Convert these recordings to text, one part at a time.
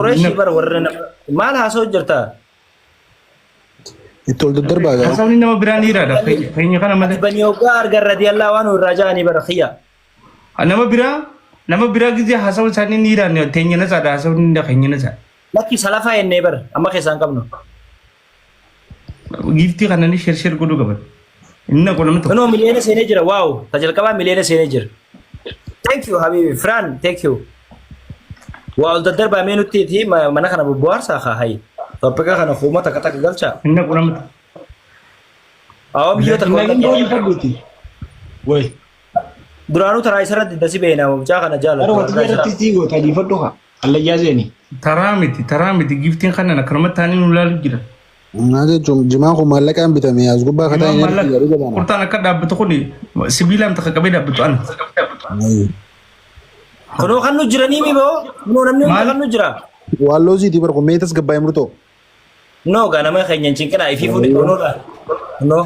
قريشي بر ورنا ما لها سوجرتا يتولد الدربة يا حسوني نما براني رادا فيني خنا ماذا بني وقار رضي الله عنه الرجاني برخيا نما برا كذي حسون ساني نيرا نيو تيني نسا دا حسون دا خيني نسا لكن سلافا النيبر أما كيسان كمنو gift kan nani share kudu kabar inna kolam to no مليون سينجر واو تجل كمان مليون سينجر thank you حبيبي فران thank you واو الدرب أمينو تي ما نخنا ببوار ساخا هاي طب كذا خنا خوما تكتك قلشة inna kolam to أو بيو تقول وي درانو ترى يسرد دسي بينا وجا خنا جالا أنا وقت جرت تيجو تادي فتوها الله يجازيني taramiti giftin kan na karmat tani nulal gira هذا جماعة مالك أم بتمي أزقوا بقى خدها ينرجع يرجع دانا قلت أنا كذا بتقولي سبيلام تخكبي ده بتوان كنو خنو جراني مي بو منو نمني خنو جرا والله زي تبر كمية تسقى بايمرتو no gana ما خيني نشين كنا إفي فودي كنو لا no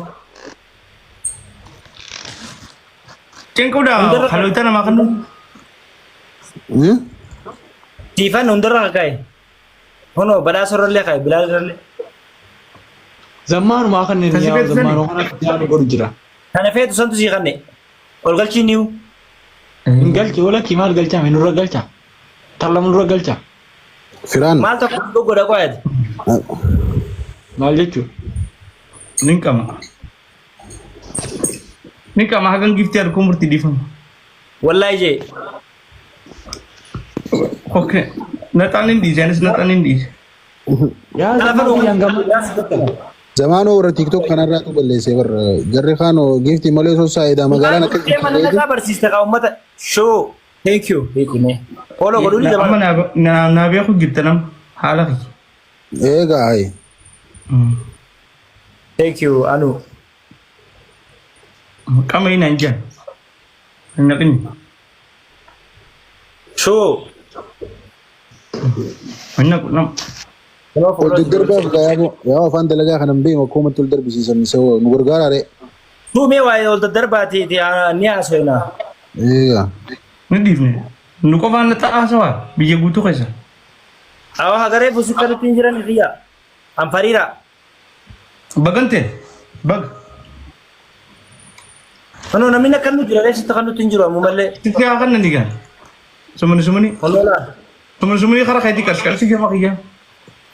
cengkau dah kalau itu nama kan تيفان نندرا كاي هنو بدا سر له كاي بلال له زمان ما كان نيا زمان وانا كتير برجرا أنا فيه تسنت زي خنّي أول شيء نيو قلت ولا كيمال قلت من نور قلت تلا من نور قلت فران ما تقول دو غدا قاعد ما جتو Nikah mahagang gift yar kumurti difan. والله يجي Okay. Natanin di jenis natanin di. يا زمان yang gamal زمان ورا تيك توك كان راتو بلي سيبر جري خانو جيفتي ماليسو سايدا مغالانا كيف أنا كابر سيستك أو متى شو thank you هيك نه أولو قولوا لي Ama nabi aku gitu nam halak. ايه هاي thank you أنو Kamu ini aja. Enak ini. شو Enak nam. قلت الدربة يا فان دلقا خنا مبين وكومة الدرب سيسن نسوي نقرقار عليه شو مي واي ولد الدرباتي تي نياس هنا ايه Ngedif nih. Nuko mana tak asal. Bija butuh kesa. أو هاجري بسيط كده تنجرن فيها أم فريرة Bagante. Bag. أنا نمينا كنو جرا ليش تكنو تنجروا مملة Tiga akan nanti kan. Sumuni. والله لا Sumuni karena kayak tikas sekali sih apa kia.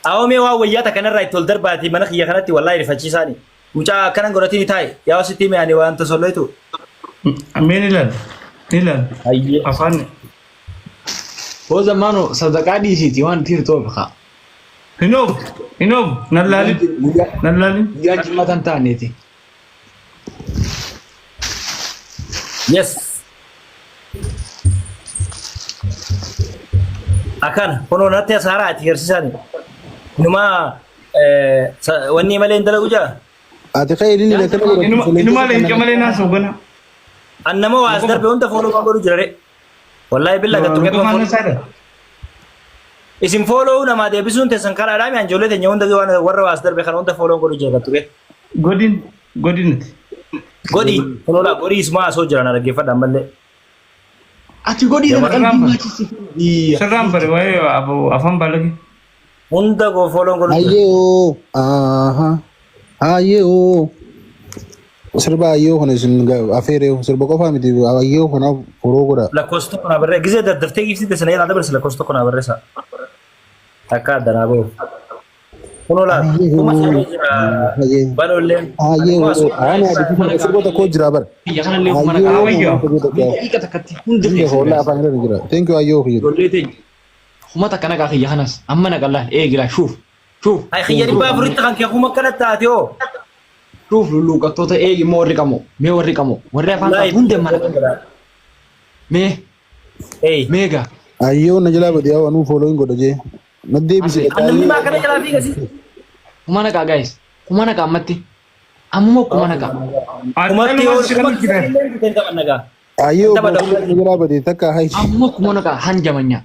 أو مي واو ويا تكنن رايت ولد الدرباتي منك يا كنتي والله يرفعشي ساني مجا كنن قراتي تاي يا وسيتي مي يعني وأنت صليتو Amin Nilan. أيه Afan. هو زمانه صدقة دي سيتي وان تير توبخا Hinom. Nalali. يا جماعة تانيتي yes akan kono nate sara ati gersisani numa wani malen dala uja اتخيل اني لكن Inu malah yang kemarin nasu gana. annama wa asdar be unta follow ba goru jare wallahi billahi gattu ke Mana follow sada? isim follow na ma de bisun te sankara adami anjole de nyonda ge wana warra wa asdar be kan unta follow goru jare gattu ke Godin nanti. godi kono la godi isma so jara na rage fada malle ati godi da kan dimaci si iya Seram pada wae afam balagi. unta go follow goru ايو اها ايو سربا ايو هنا سن افيريو سربا كوفا ميدي ايو هنا فروغورا la costo con averre gize da darte gifti de sanaya da berse la costo con averre sa taka darabo kono la kuma se balolle ايو انا ادي سربا كو جرابر ya kan le mana ka Ayo. ika takati hunde والله فاهم نجرا ثانك يو ايو خير golete huma takana ka ya hanas amma na galla gila shuf ay khiyari ba furita kan ke kuma kala taatio shuf lulu ka tota mo warri kamo warri fa hunde mana me eh mega ايو نجلا بدي او انو فولوينغ godje ندي بيسي annabi ma kana jala fi gasi humana ka guys humana ka matti ammo humana ka kuma Ada tiyo lu masih kan kita. kita naga ايو نجلا بدي تكا هاي ammo humana ka hanjamanya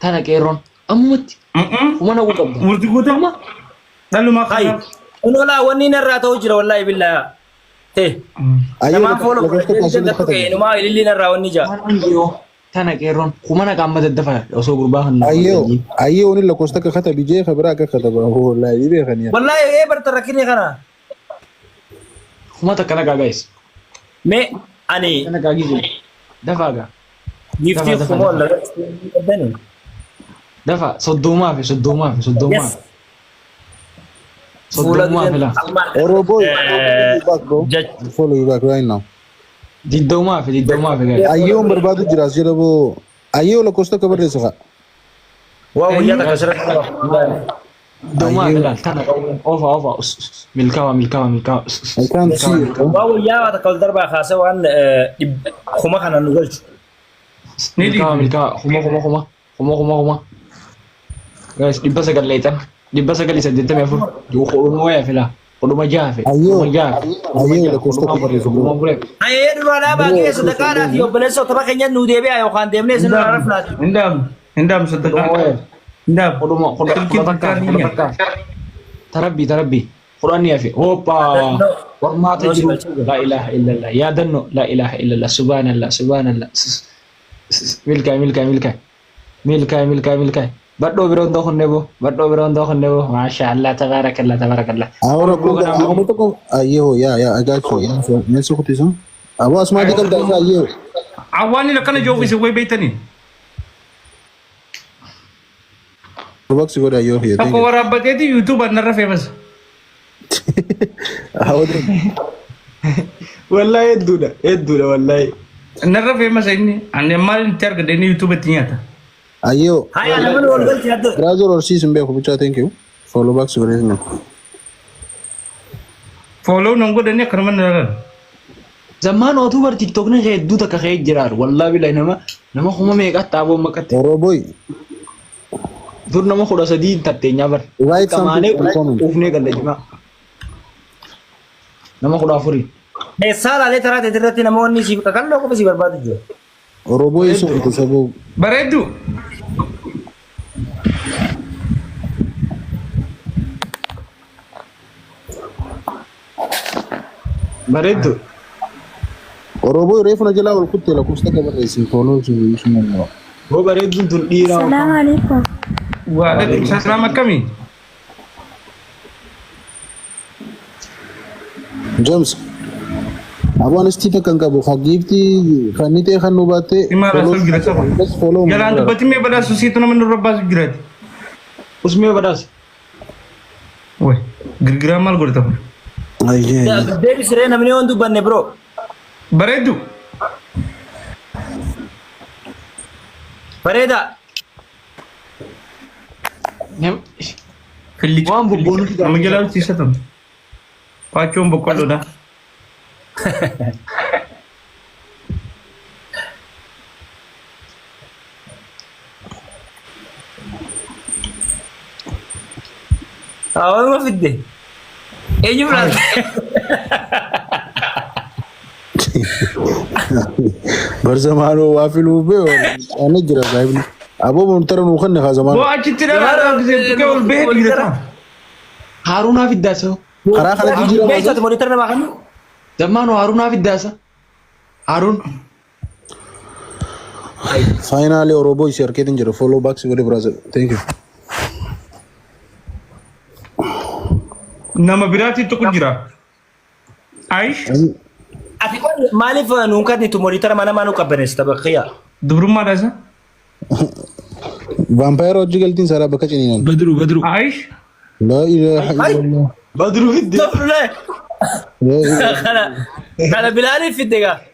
tana keron ammoti humana ko kabda Murti gua tak mah. Lalu hay makan. uno la wani na rato jira wallahi billahi eh ايو ma follow ko no ma ilili na rawani ja Tana qeerroon kumana qaama daddafa osoo gurbaa kan ayyoo ni lakkoofsa akka kata bijee kabira akka kata wallahi ni beekanii. Wallahi barta rakkini kana. kuma takka nagaa guys. Me ani Nagaa gizu. Dafaaga. giftii kuma wala dani. Dafa soddomaa fi soddomaa fi soddomaa. Yes. Soddomaa fi la. Orobo, back bro. Follow you back right now. Diddomaa fi guys. Ayyoo barbaadu jira sira boo. Ayyoo lakkoofsa akka barreessa ka. Wow, ya tak kasar. Diddomaa fi la. Tana ofa. Milkawa. I can't see it. Wow, ya tak kalau darba khasa wan kuma kana nuzul. Milkawa. Kuma. Guys, dhibba sagal leetan. Dhibba sagal isa deettame afur. Qoduma waya fila. Qoduma jaafe. Ayyoo lakkoofsa akka barreessa bro. Ay, dulu ada bagi sedekah dah yo beleso tapi kayaknya nu debe ayo kan demne sinu araf lah. Hindam sedekah. Hindam. Qoduma takka. Tarabbi. Qur'aan yafi. Hoppa. Warmaata jiru. La ilaha illallah. Ya danno. La ilaha illallah. Subhanallah. Milkai. Baddo biroon doo khonne bo. Mashallah tabarakallah. Ahora como toko ayyoo ya I got you. Nesu kutiso. Abo asma dikal da ayyoo. Awani lakana jofi se way beitani. Box go da ayyoo here. Ako warabageti YouTube anara famous. Ahora Wallahi edduda wallahi. Anara famous ini. Ane mal interga deni YouTube tinyata. ayyoo. Hai, ana mana orang kerja. Browser or season be ko thank you. Follow back go da. Follow nongo deni karman nara. Zaman waktu bar TikTok ne kayak duta kayak jirar. Wallahi billahi nama kuma me ka tabo makat. Oroboy. Dur nama khoda sadi tattenya bar. Write Kamane something in comment. ufne kan lejma. Nama khoda furi. Eh, salah le tara tetirati nama oni sih kan lo ko pasti berbadu jo. Oroboy so ko sabo. Baredu. Baredu. Oroboy refu na jala wal kutte la kusta ka barreessa follow su no. Ho baredu tun dira. السلام عليكم. Waalaikumsalam kami. James. Abo anesti ta kan ka bo khagifti khanite khanu bate. Imara sul gira saba. Just follow. Jalan tu bati me bada susitu nama nurabas girat. Usme badas. Woi, gira mal gurta. Ayye. Devi sere namne ondu banne bro. Baredu. Fareda. Nem. Fili. Wan bubonu Nama jalan sisa tu. Pacom bokol dah. Awal ma fidde. Enyu plan. Barzamano wafilu be ana jira gaibni. Abo muntara no khanne kha zaman. Bo achi tidak ada gitu kau lebih gitu. Haruna fiddaso. Khara khara jira Guys, satu monitor nama kan. Zaman Haruna fiddasa. Harun. Finally Oroboy share ketin jira follow back go brother. Thank you. Nama berarti tu kujira. Aish. Ati kon malif nungkat ni tu monitor mana kabenes tabaqiya. Dubrum mana sah? Vampire ojigaltin sara bakachini nan. Badru. Aish. La ilaha illallah. Badru fidda. Astagfirullah. La ilaha. Kana bilali fiddega.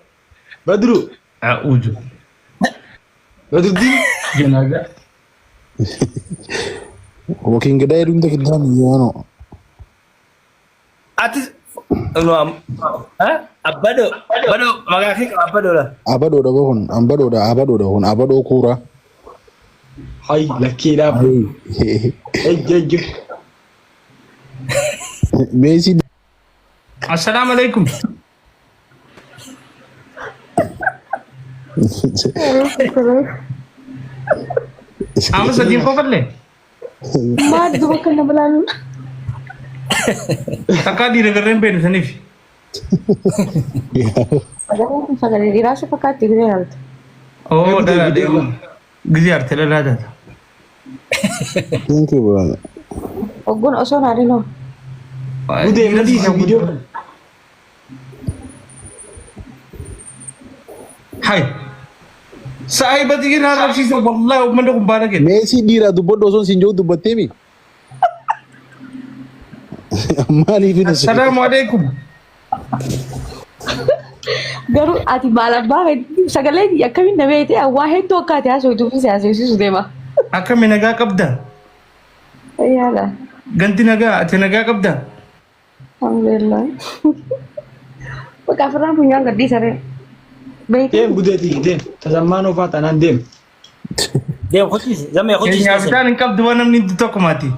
Badru. Auju. Badru din. Janaga. Walking gede rum de kidan yono. Ati no abado magaki abado lah. Abado da bohon, ambado da hon, abado kura. Hai lakira. Ejjo. Messi Assalamualaikum. Ama sedih kau kan le? ما أدري كنا بلان. Takkan didengarin pen sanif. Ada pun sagale dirasa pakati gede alto. Oh, dah ada. Giziar telah ada. Thank you brother. Oggun osoo naari no. Budee madiisa video. Hai. Sahibat ini nak sih wallah mana kumbara ke. Messi dira dubbadhu osoo sin jiru dubbattemi. Maaliif hin asii? Assalamualaikum. Garuu ati maal abbaa sagalee akkamiin na beekte waa hedduu akka ati haasoftuu fi siyaasessisu deema. Akka menagaa qabda. Yaala. Ganti nagaa ati nagaa qabda. Alhamdulillah. Bakka afurraan funyaan gadhiisare. Deem budeeti deem. Tazammaan ofaa tanaan deem. Deem qotiis zamee qotiis. Kenya bitaan hin qabdu waan namni tokko maati.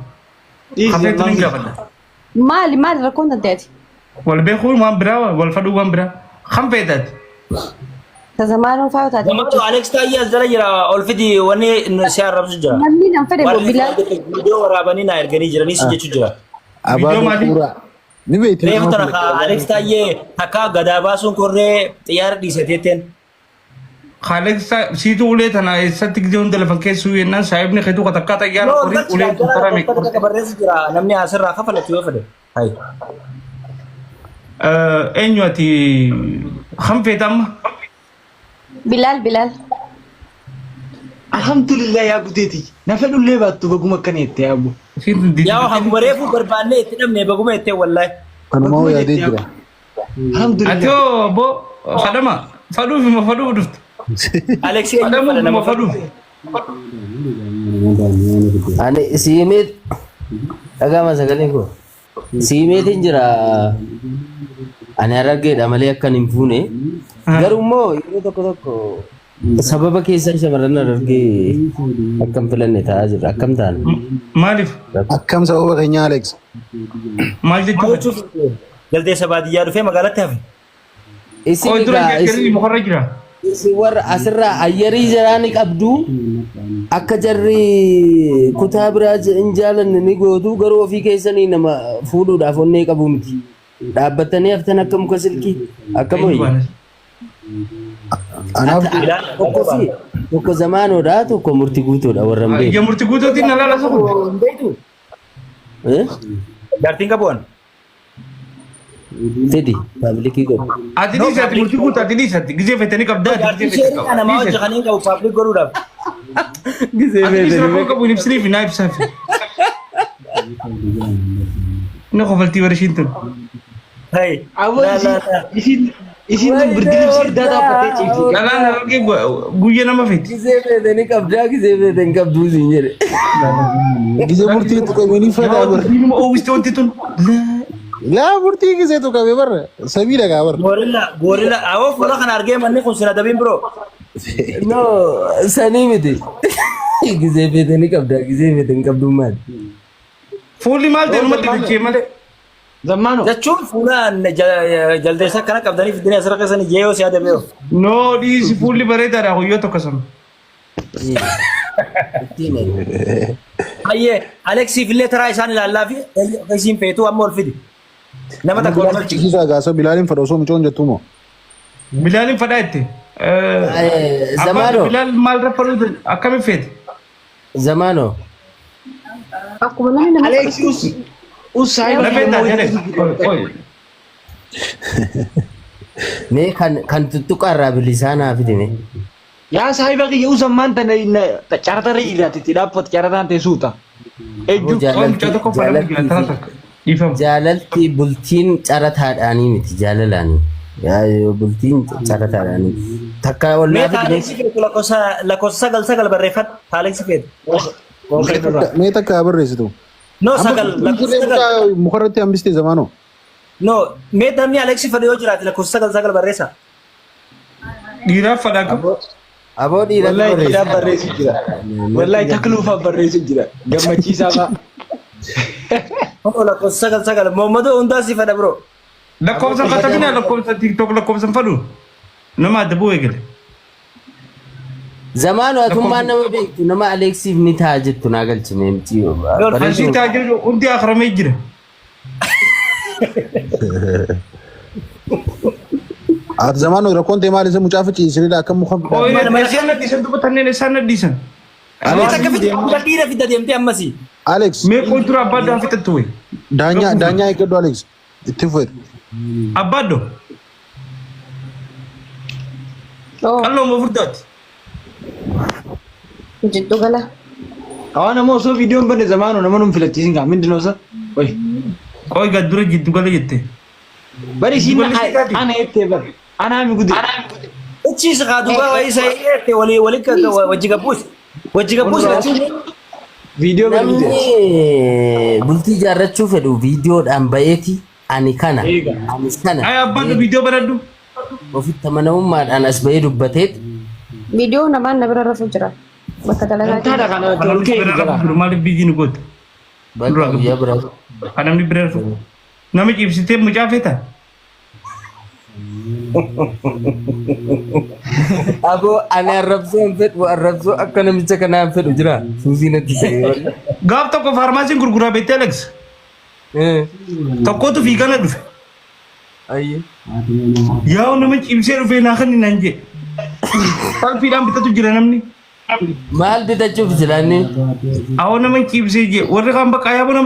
Hafeetu ni gaafadha. Maali rakkoon tanteeti? Wal beekuun waan biraa wal fadhuu waan biraa. Kam feetat? Tazamaanoo fa'aa taate. Zamatu Alex Taayyaa as jala jira ol fidi wanni si arrabsu jira. Namni nan fedhe Bilal. Viidiyoo waraabanii na erganii jiranii si jechuu jira. Abaan fuura. Ni beekti. Reefu tana ka Alex Taayyee takka gadaa baasuun korree xiyyaara dhiisateeteen. Alex siitu ulee tana eessatti gidee hunda lafa keessuu yennaan saayibni keetu katakkaa xayyaara qorii ulee tutarame. Tokko barreessu jira namni asirraa kafalatu yoo fedhe. Hayi. Eenyu ati kam feetamma? Bilal. Alhamdulillah yaa budeeti. Na fedhullee baattu baguma akkanatti yaa abbo. Yaa hanguma reefu barbaannee itti dhabnee baguma ittee wallahi. Kanuma hoo yaadee jira. Alhamdulillah. Ati hoo bo fadhama fadhuufi ma fadhuu dhuftu. Alex Fadhamuuf ma fadhuufi. Ani siimeet dhagama sagalee koo siimeetiin jira ani argeedha malee akkan hin fuune garuu immoo yeroo tokko sababa keessa shamarran argee akkam filanne taa'aa jirra akkam ta'an Maaliif? Akkam sababa keenya Alex. Maal jechuudha? Jaldeessa baadiyyaa dhufee magaalatti hafe. Oh, dura jechuudha mukarra jira. isin warra asirraa ayyarii jiraani qabdu akka jarri kutaa biraa hin jaalanne ni gootu garuu ofii keessanii nama fuudhuudhaaf onnee qabu miti dhaabbatanii haftan akka muka silkii akka mo'i Anaaf tokko zamaanoodha tokko murtii guutuudha warra mbee Ya murtii guutuutiin na laala soqu. Jaartiin qabuun. Tedi publikii godhu Ati dhiisatti murtii guutuu ati dhiisatti gizee feetanii qabdaa. Jaartiin sheerii kana maa hojii kaniin qabu paablik godhuudhaaf. gisee Ati dhiisa koo qabuun ibsanii fi naa ibsaaf. Na kofaltii warshiin tun. Hey. isin tun birdilibsii addaa dhaabbatee ciifti. Dhalaan argee guyyaa nama feeti. gisee feetanii qabdaa gisee feetanii qabduu siin jedhe gisee murtii tuqamanii fadaa bar. Diinuma oowwiste wanti tun. Laa murtii gisee tuqame bar sabii dhagaa bar. Gorilla awoo fuula kana argee manni kun sina dabiin biroo. no sanii miti gisee feetanii qabdaa gisee feetanii qabduu maali Fuulli maal ta'e numatti bilchee malee. Zammaanoo. Jechuun fuulaan jaldeessa akkana qabdanii fidanii asirra keessanii jeeyoo si adamee yoo. No dhiisi fuulli bareedaadha guyyoo tokko sana. Hayyee Aleksiif illee taraa isaan ilaallaa fi isiin feetuu amma ol fidi. Nama takka ol galchi. Isaa gaasa Bilaaliin fadha osoo mucoon jettu moo. Bilaaliin fadhaa itti. Zamaanoo Bilaal maal raffalu akkamiin feete? Zamaanoo Akkuma namni nama Alex usaayi Lafeetaa jedhe. mee kan tuttuqaarraa bilisaa naa fidime yaa saahiba kiyya uzammaan tana carata reeyiraati itti dhaabbatu carataan ta'e suuta. Ejju. Mucaa tokko fadhaa jira tana takka. Dhiifama. jaalalti bultiin carataadhaanii miti jaalalaanii bultiin carataadhaanii takka ol naa Meeta fidime Aleksii feetu lakkoofsa sagal barreeffadha. Aleksii feetu. Mee takka barreessitu. No sagal lakkoofsa sagal. Mukarratti hambistee Zamaanoo. No meeta namni Aleksii fadha yoo jiraate lakkoofsa sagal barreessa. Dhiiraaf fadhaa qabu. aboo dhiira Wallahi dhiiraaf barreessu jira. Wallahi takluufaaf barreessu jira. Gammachiisaa fa'a. Oh lakkoofsa sagal Muhammadu hundaa si fadha biroo. Lakkoofsa katabina lakkoofsa TikTok lakkoofsa fadhu. Nama adda bu'ee gale. zamaanoo atummaan nama beektu nama Aleksiif ni ta'a jettu naa galchime miti Asii taajirru hundi akramee jira. At zaman rakkoon ta'e maal isa mucaa ficciisanii akka muka. Oh, isaan nadhiisan dubbatanneen isaan nadhiisan. Alex akka fiti dhiira fidda deemtee ammasii. Alex. Mee qootura abbaadhaan fixattu wayi. Daanyaa eeggadhu Alex. Itti fuudhe. Abbaaddo. Oh, Qalloo moo furdaati? jiddu gala. Awaan ammoo osoo viidiyoon banne zamaanu nama nun filachiisin gaa mindinoo isa. Oy. Qoy gaddura jiddu gala jette. Bari siin ana jettee bar. Anaa mi guddi. Achiis qaadugaa wayii isa eegte wajji gabbuus. Wajji gabbuus Viidiyoo bari guddi. Namni bultii jaarrachuu fedhu viidiyoodhaan ba'eeti ani kana. Anis kana. Ay abbaaddo viidiyoo baradhu. Ofitti amanamummaadhaan as ba'ee dubbateet. Viidiyoo namaan na bira rafu jira. Bakka dalagaa Taadha kana Kanamni tolkee bira jira. rafu maaliif biyyi nu goote? Bakka guyyaa biraa. Kanamni bira rafu. Namichi ibsitee mucaa feeta. Aboo ani arrabsoo hin fedhu arrabsoo akka namicha kanaa hin fedhu jira. Suusii natti ta'e. Gaaf tokko faarmaasiin gurguraa beektee Alex. Tokkotu fiigana dhufe. Ayyee. Yaa namichi ibsee dhufee naa kan naan jee. Salphiidhaan bitatu jira namni. Maal bitachuuf jilaanni? Awwa namichi ibsee jee warri kaan bakka yaaboo